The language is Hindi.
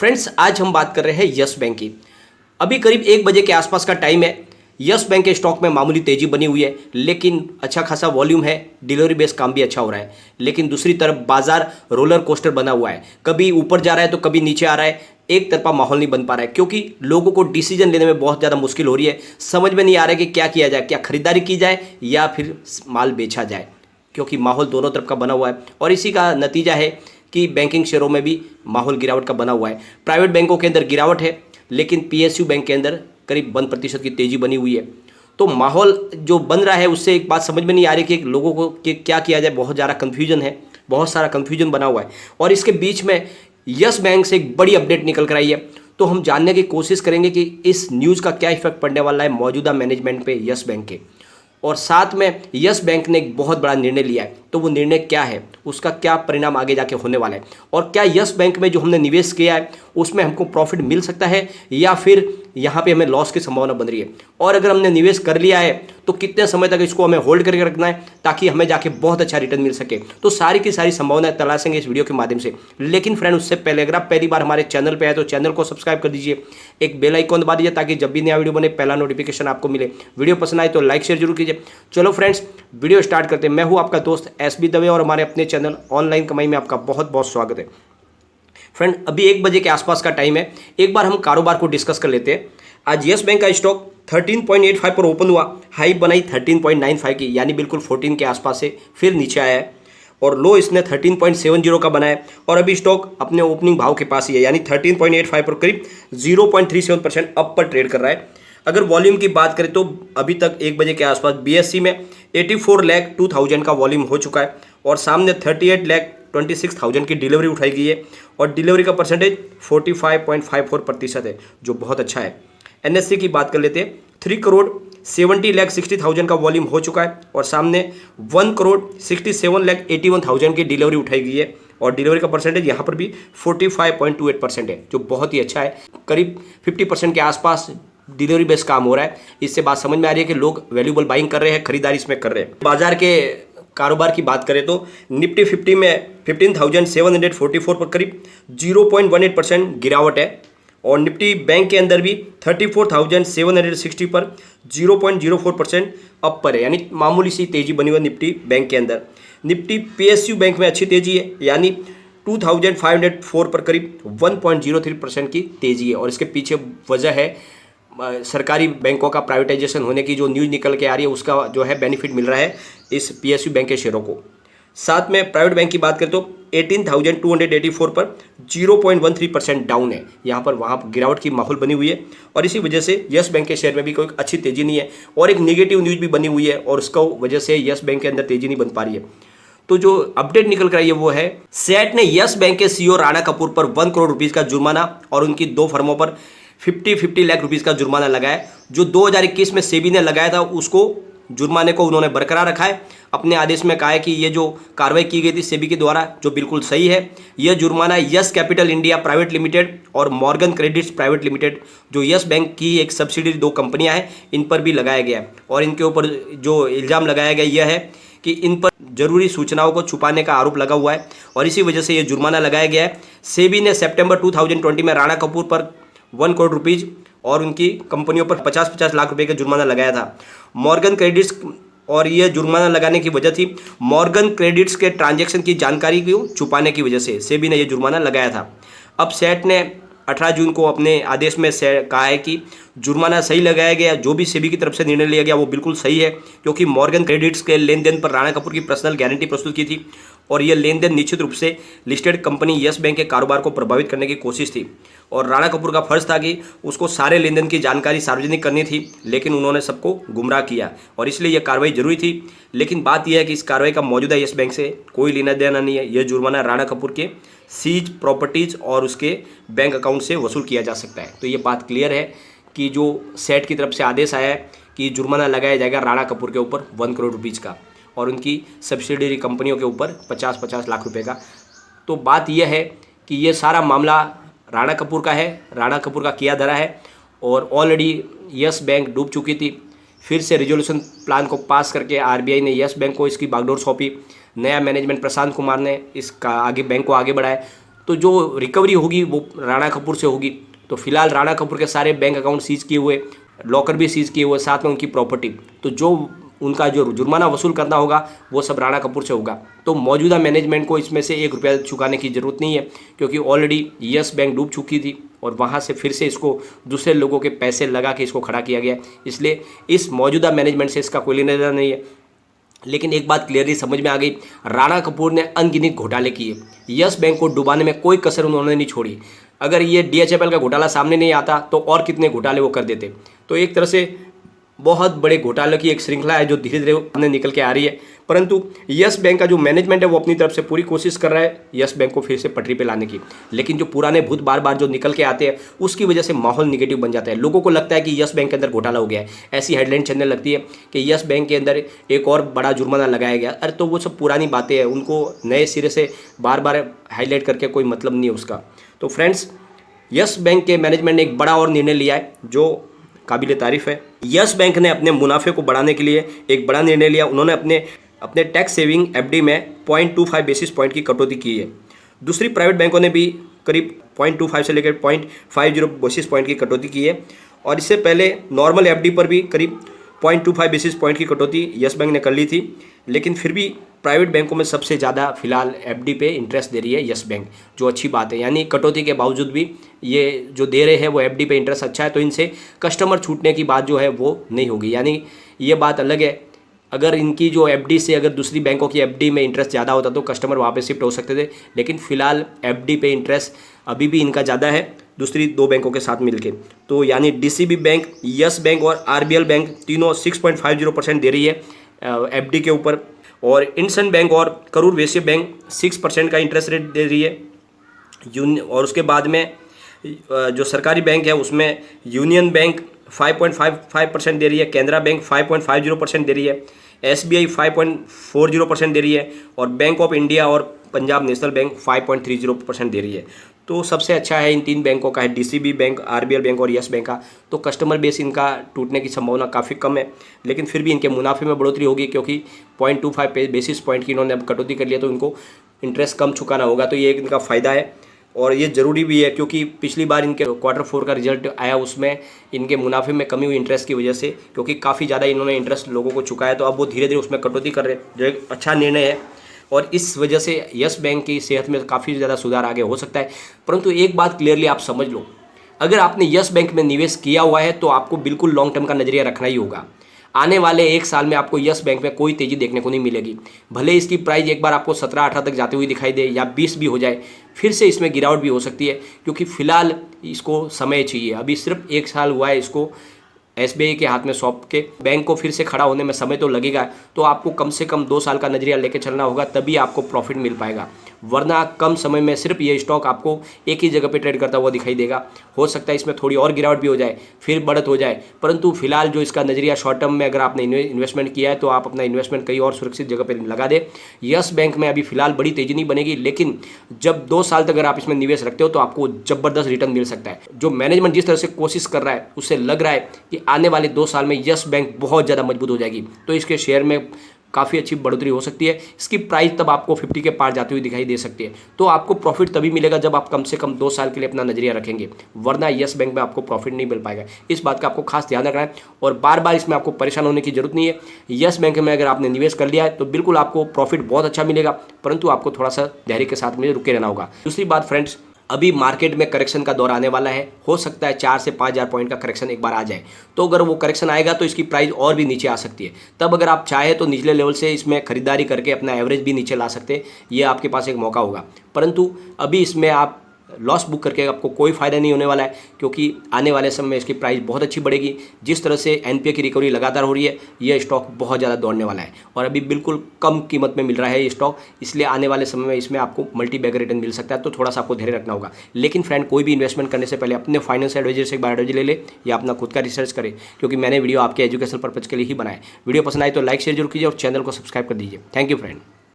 फ्रेंड्स, आज हम बात कर रहे हैं यस बैंक की। अभी करीब 1 बजे के आसपास का टाइम है। यस बैंक के स्टॉक में मामूली तेजी बनी हुई है, लेकिन अच्छा खासा वॉल्यूम है, डिलीवरी बेस्ड काम भी अच्छा हो रहा है। लेकिन दूसरी तरफ बाजार रोलर कोस्टर बना हुआ है, कभी ऊपर जा रहा है तो कभी नीचे आ रहा है। एक तरफा माहौल नहीं बन पा रहा है, क्योंकि लोगों को डिसीजन लेने में बहुत ज़्यादा मुश्किल हो रही है। समझ में नहीं आ रहा है कि क्या किया जाए, क्या खरीदारी की जाए या फिर माल बेचा जाए, क्योंकि माहौल दोनों तरफ का बना हुआ है। और इसी का नतीजा है कि बैंकिंग शेयरों में भी माहौल गिरावट का बना हुआ है। प्राइवेट बैंकों के अंदर गिरावट है, लेकिन पीएसयू बैंक के अंदर करीब 1% की तेजी बनी हुई है। तो माहौल जो बन रहा है उससे एक बात समझ में नहीं आ रही कि लोगों को कि क्या किया जाए। बहुत ज़्यादा कन्फ्यूजन है, बहुत सारा कन्फ्यूजन बना हुआ है। और इसके बीच में यस बैंक से एक बड़ी अपडेट निकल कर आई है, तो हम जानने की कोशिश करेंगे कि इस न्यूज़ का क्या इफेक्ट पड़ने वाला है मौजूदा मैनेजमेंट पे यस बैंक के। और साथ में यस बैंक ने एक बहुत बड़ा निर्णय लिया है, तो वो निर्णय क्या है, उसका क्या परिणाम आगे जाके होने वाला है, और क्या यस बैंक में जो हमने निवेश किया है उसमें हमको प्रॉफिट मिल सकता है या फिर यहाँ पे हमें लॉस की संभावना बन रही है। और अगर हमने निवेश कर लिया है तो कितने समय तक इसको हमें होल्ड करके रखना है ताकि हमें जाके बहुत अच्छा रिटर्न मिल सके। तो सारी की सारी संभावनाएं तलाशेंगे इस वीडियो के माध्यम से। लेकिन फ्रेंड, उससे पहले अगर आप पहली बार हमारे चैनल पर आए तो चैनल को सब्सक्राइब कर दीजिए, एक बेल आइकॉन दबा दीजिए ताकि जब भी नया वीडियो बने पहला नोटिफिकेशन आपको मिले। वीडियो पसंद आए तो लाइक शेयर जरूर कीजिए। चलो फ्रेंड्स, वीडियो स्टार्ट करते हैं। मैं हूं आपका दोस्त एसबी दवे और हमारे अपने चैनल ऑनलाइन कमाई में आपका बहुत बहुत स्वागत है। फ्रेंड, अभी 1 बजे के आसपास का टाइम है। एक बार हम कारोबार को डिस्कस कर लेते हैं। आज यस बैंक का स्टॉक 13.85 पर ओपन हुआ, हाई बनाई 13.95 की, यानी बिल्कुल 14 के आसपास से फिर नीचे आया है। और लो इसने 13.70 का बनाया और अभी स्टॉक अपने ओपनिंग भाव के पास ही है, यानी 13.85 पर करीब 0.37% अप पर ट्रेड कर रहा है। अगर वॉल्यूम की बात करें तो अभी तक 1 बजे के आसपास बीएससी में 84,02,000 का वॉल्यूम हो चुका है और सामने 38,26,000 की डिलीवरी उठाई गई है और डिलीवरी का परसेंटेज 45.54% है, जो बहुत अच्छा है। एनएससी की बात कर लेते हैं। 3,70,60,000 का वॉल्यूम हो चुका है और सामने 1,67,81,000 की डिलीवरी उठाई गई है और डिलीवरी का परसेंटेज यहाँ पर भी 45.28% है, जो बहुत ही अच्छा है। करीब 50% के आसपास डिलीवरी बेस्ड काम हो रहा है। इससे बात समझ में आ रही है कि लोग वैल्यूएबल बाइंग कर रहे हैं, खरीदारी इसमें कर रहे हैं। बाजार के कारोबार की बात करें तो निफ्टी 50 में 15,744 पर करीब 0.18% गिरावट है और निफ्टी बैंक के अंदर भी 34,760 पर 0.04% अप पर है, यानी मामूली सी तेजी बनी हुई है निफ्टी बैंक के अंदर। निफ्टी पीएसयू बैंक में अच्छी तेजी है, यानी 2,504 पर करीब 1.03% की तेजी है और इसके पीछे वजह है सरकारी बैंकों का प्राइवेटाइजेशन होने की जो न्यूज़ निकल के आ रही है, उसका जो है बेनिफिट मिल रहा है इस पीएसयू बैंक के शेयरों को। साथ में प्राइवेट बैंक की बात करें तो 18,284 पर 0.13% डाउन है। यहाँ पर वहाँ गिरावट की माहौल बनी हुई है और इसी वजह से यस बैंक के शेयर में भी कोई अच्छी तेजी नहीं है और एक नेगेटिव न्यूज़ भी बनी हुई है और उसका वजह से यस बैंक के अंदर तेजी नहीं बन पा रही है। तो जो अपडेट निकल कर आई है वो है, सेट ने यस बैंक के सीईओ राणा कपूर पर 1 करोड़ रुपीज़ का जुर्माना और उनकी 2 फर्मों पर 50 लाख रुपीज़ का जुर्माना लगाया। जो 2021 में सेबी ने लगाया था उसको जुर्माने को उन्होंने बरकरार रखा है। अपने आदेश में कहा है कि ये जो कार्रवाई की गई थी सेबी के द्वारा, जो बिल्कुल सही है। यह जुर्माना yes capital India private limited और मॉर्गन क्रेडिट्स प्राइवेट लिमिटेड, जो यस बैंक की एक सब्सिडरी 2 कंपनियां हैं, इन पर भी लगाया गया है। और इनके ऊपर जो इल्ज़ाम लगाया गया यह है कि इन पर जरूरी सूचनाओं को छुपाने का आरोप लगा हुआ है और इसी वजह से यह जुर्माना लगाया गया है। सेबी ने सितंबर 2020 में राणा कपूर पर 1 करोड़ रुपीज़ और उनकी कंपनियों पर 50-50 लाख रुपए का जुर्माना लगाया था। मॉर्गन क्रेडिट्स, और यह जुर्माना लगाने की वजह थी मॉर्गन क्रेडिट्स के ट्रांजैक्शन की जानकारी को छुपाने की वजह से सेबी ने यह जुर्माना लगाया था। अब सेट ने 18 जून को अपने आदेश में कहा है कि जुर्माना सही लगाया गया। जो भी सेबी की तरफ से निर्णय लिया गया वो बिल्कुल सही है, क्योंकि मॉर्गन क्रेडिट्स के लेन देन पर राणा कपूर की पर्सनल गारंटी प्रस्तुत की थी और यह लेन देन निश्चित रूप से लिस्टेड कंपनी यस बैंक के कारोबार को प्रभावित करने की कोशिश थी और राणा कपूर का फर्ज था कि उसको सारे लेन देन की जानकारी सार्वजनिक करनी थी, लेकिन उन्होंने सबको गुमराह किया और इसलिए यह कार्रवाई जरूरी थी। लेकिन बात यह है कि इस कार्रवाई का मौजूदा यस बैंक से कोई लेना देना नहीं है। यह जुर्माना राणा कपूर के सीज प्रॉपर्टीज और उसके बैंक अकाउंट से वसूल किया जा सकता है। तो ये बात क्लियर है कि जो सेट की तरफ से आदेश आया है कि जुर्माना लगाया जाएगा राणा कपूर के ऊपर 1 करोड़ रुपीज़ का और उनकी सब्सिडरी कंपनियों के ऊपर 50-50 लाख रुपए का। तो बात यह है कि ये सारा मामला राणा कपूर का है, राणा कपूर का किया धरा है और ऑलरेडी यस बैंक डूब चुकी थी। फिर से रिजोल्यूशन प्लान को पास करके आरबीआई ने यस बैंक को इसकी बागडोर सौंपी। नया मैनेजमेंट प्रशांत कुमार ने इसका आगे बैंक को आगे बढ़ाया। तो जो रिकवरी होगी वो राणा कपूर से होगी। तो फिलहाल राणा कपूर के सारे बैंक अकाउंट सीज किए हुए, लॉकर भी सीज किए हुए, साथ में उनकी प्रॉपर्टी, तो जो उनका जो जुर्माना वसूल करना होगा वो सब राणा कपूर से होगा। तो मौजूदा मैनेजमेंट को इसमें से 1 रुपया चुकाने की ज़रूरत नहीं है, क्योंकि ऑलरेडी यस बैंक डूब चुकी थी और वहाँ से फिर से इसको दूसरे लोगों के पैसे लगा के इसको खड़ा किया गया, इसलिए इस मौजूदा मैनेजमेंट से इसका कोई लेना देना नहीं है। लेकिन एक बात क्लियरली समझ में आ गई, राणा कपूर ने अनगिनत घोटाले किए, यस बैंक को डुबाने में कोई कसर उन्होंने नहीं छोड़ी। अगर ये DHFL का घोटाला सामने नहीं आता तो और कितने घोटाले वो कर देते। तो एक तरह से बहुत बड़े घोटालों की एक श्रृंखला है जो धीरे धीरे सामने निकल के आ रही है। परंतु यस बैंक का जो मैनेजमेंट है वो अपनी तरफ से पूरी कोशिश कर रहा है यस बैंक को फिर से पटरी पे लाने की, लेकिन जो पुराने भूत बार बार जो निकल के आते हैं उसकी वजह से माहौल निगेटिव बन जाता है। लोगों को लगता है कि यस बैंक के अंदर घोटाला हो गया है, ऐसी हेडलाइन चलने लगती है कि यस बैंक के अंदर एक और बड़ा जुर्माना लगाया गया। अरे तो वो सब पुरानी बातें हैं, उनको नए सिरे से बार बार हाईलाइट करके कोई मतलब नहीं है उसका। तो फ्रेंड्स, यस बैंक के मैनेजमेंट ने एक बड़ा और निर्णय लिया है जो काबिल तारीफ है। यस बैंक ने अपने मुनाफे को बढ़ाने के लिए एक बड़ा निर्णय लिया। उन्होंने अपने टैक्स सेविंग FD में 0.25 बेसिस पॉइंट की कटौती की है। दूसरी प्राइवेट बैंकों ने भी करीब 0.25 से लेकर 0.50 बेसिस पॉइंट की कटौती की है, और इससे पहले नॉर्मल FD पर भी करीब 0.25 बेसिस पॉइंट की कटौती यस बैंक ने कर ली थी। लेकिन फिर भी प्राइवेट बैंकों में सबसे ज़्यादा फिलहाल FD पे इंटरेस्ट दे रही है यस बैंक, जो अच्छी बात है। यानी कटौती के बावजूद भी ये जो दे रहे हैं वो FD पे इंटरेस्ट अच्छा है, तो इनसे कस्टमर छूटने की बात जो है वो नहीं होगी। यानी ये बात अलग है, अगर इनकी जो FD से अगर दूसरी बैंकों की FD में इंटरेस्ट ज़्यादा होता तो कस्टमर वहाँ पे शिफ्ट हो सकते थे, लेकिन फिलहाल FD पे इंटरेस्ट अभी भी इनका ज़्यादा है दूसरी 2 बैंकों के साथ मिलके। तो यानी DCB बैंक, यस बैंक और RBL बैंक तीनों 6.50% दे रही है FD के ऊपर, और इंडसइंड बैंक और करूर वैश्य बैंक 6% का इंटरेस्ट रेट दे रही है। और उसके बाद में जो सरकारी बैंक है उसमें यूनियन बैंक 5.55% दे रही है, कैनरा बैंक 5.50% दे रही है, SBI 5.40% दे रही है, और बैंक ऑफ इंडिया और पंजाब नेशनल बैंक 5.30% दे रही है। तो सबसे अच्छा है इन 3 बैंकों का है DCB बैंक, RBL बैंक और यस बैंक का। तो कस्टमर बेस इनका टूटने की संभावना काफ़ी कम है, लेकिन फिर भी इनके मुनाफे में बढ़ोतरी होगी, क्योंकि 0.25 बेसिस पॉइंट की इन्होंने अब कटौती कर लिया तो इनको इंटरेस्ट कम चुकाना होगा। तो ये एक इनका फ़ायदा है और ये ज़रूरी भी है, क्योंकि पिछली बार इनके Q4 का रिजल्ट आया उसमें इनके मुनाफे में कमी हुई इंटरेस्ट की वजह से, क्योंकि काफ़ी ज़्यादा इन्होंने इंटरेस्ट लोगों को चुकाया। तो अब वो धीरे धीरे उसमें कटौती कर रहे हैं, जो एक अच्छा निर्णय है, और इस वजह से यस बैंक की सेहत में काफ़ी ज़्यादा सुधार आगे हो सकता है। परंतु एक बात क्लियरली आप समझ लो, अगर आपने यस बैंक में निवेश किया हुआ है तो आपको बिल्कुल लॉन्ग टर्म का नज़रिया रखना ही होगा। आने वाले 1 साल में आपको यस बैंक में कोई तेज़ी देखने को नहीं मिलेगी। भले इसकी प्राइस एक बार आपको 17-18 तक जाती हुई दिखाई दे या 20 भी हो जाए, फिर से इसमें गिरावट भी हो सकती है, क्योंकि फिलहाल इसको समय चाहिए। अभी सिर्फ 1 साल हुआ है इसको SBI के हाथ में सौंप के, बैंक को फिर से खड़ा होने में समय तो लगेगा। तो आपको कम से कम 2 साल का नजरिया लेके चलना होगा, तभी आपको प्रॉफिट मिल पाएगा, वरना कम समय में सिर्फ ये स्टॉक आपको एक ही जगह पे ट्रेड करता हुआ दिखाई देगा। हो सकता है इसमें थोड़ी और गिरावट भी हो जाए, फिर बढ़त हो जाए, परंतु फिलहाल जो इसका नजरिया शॉर्ट टर्म में अगर आपने इन्वेस्टमेंट किया है तो आप अपना इन्वेस्टमेंट कहीं और सुरक्षित जगह पर लगा दे। यस बैंक में अभी फिलहाल बड़ी तेजी नहीं बनेगी, लेकिन जब 2 साल तक अगर आप इसमें निवेश रखते हो तो आपको जबरदस्त रिटर्न मिल सकता है। जो मैनेजमेंट जिस तरह से कोशिश कर रहा है उससे लग रहा है कि आने वाले 2 साल में यस बैंक बहुत ज़्यादा मजबूत हो जाएगी, तो इसके शेयर में काफ़ी अच्छी बढ़ोतरी हो सकती है। इसकी प्राइस तब आपको 50 के पार जाती हुई दिखाई दे सकती है। तो आपको प्रॉफिट तभी मिलेगा जब आप कम से कम 2 साल के लिए अपना नजरिया रखेंगे, वरना यस बैंक में आपको प्रॉफिट नहीं मिल पाएगा। इस बात का आपको खास ध्यान रखना है, और बार बार इसमें आपको परेशान होने की जरूरत नहीं है। यस बैंक में अगर आपने निवेश कर लिया है तो बिल्कुल आपको प्रॉफिट बहुत अच्छा मिलेगा, परंतु आपको थोड़ा सा धैर्य के साथ में रुके रहना होगा। दूसरी बात फ्रेंड्स, अभी मार्केट में करेक्शन का दौर आने वाला है, हो सकता है 4 से 5 हज़ार पॉइंट का करेक्शन एक बार आ जाए। तो अगर वो करेक्शन आएगा तो इसकी प्राइस और भी नीचे आ सकती है। तब अगर आप चाहे तो निचले लेवल से इसमें खरीदारी करके अपना एवरेज भी नीचे ला सकते हैं, ये आपके पास एक मौका होगा। परंतु अभी इसमें आप लॉस बुक करके आपको कोई फ़ायदा नहीं होने वाला है, क्योंकि आने वाले समय में इसकी प्राइस बहुत अच्छी बढ़ेगी। जिस तरह से NPA की रिकवरी लगातार हो रही है, यह स्टॉक बहुत ज़्यादा दौड़ने वाला है, और अभी बिल्कुल कम कीमत में मिल रहा है ये स्टॉक, इसलिए आने वाले समय में इसमें आपको मल्टी बैगर रिटर्न मिल सकता है। तो थोड़ा सा आपको धैर्य रखना होगा। लेकिन फ्रेंड, कोई भी इन्वेस्टमेंट करने से पहले अपने फाइनेंस एडवाइजर से एक बार एडवाइजर ले ले या अपना खुद का रिसर्च करें, क्योंकि मैंने वीडियो आपके एजुकेशन पर्पज़ के लिए ही बनाया है। वीडियो पसंद आए तो लाइक शेयर जरूर कीजिए और चैनल को सब्सक्राइब कर दीजिए। Thank you friend.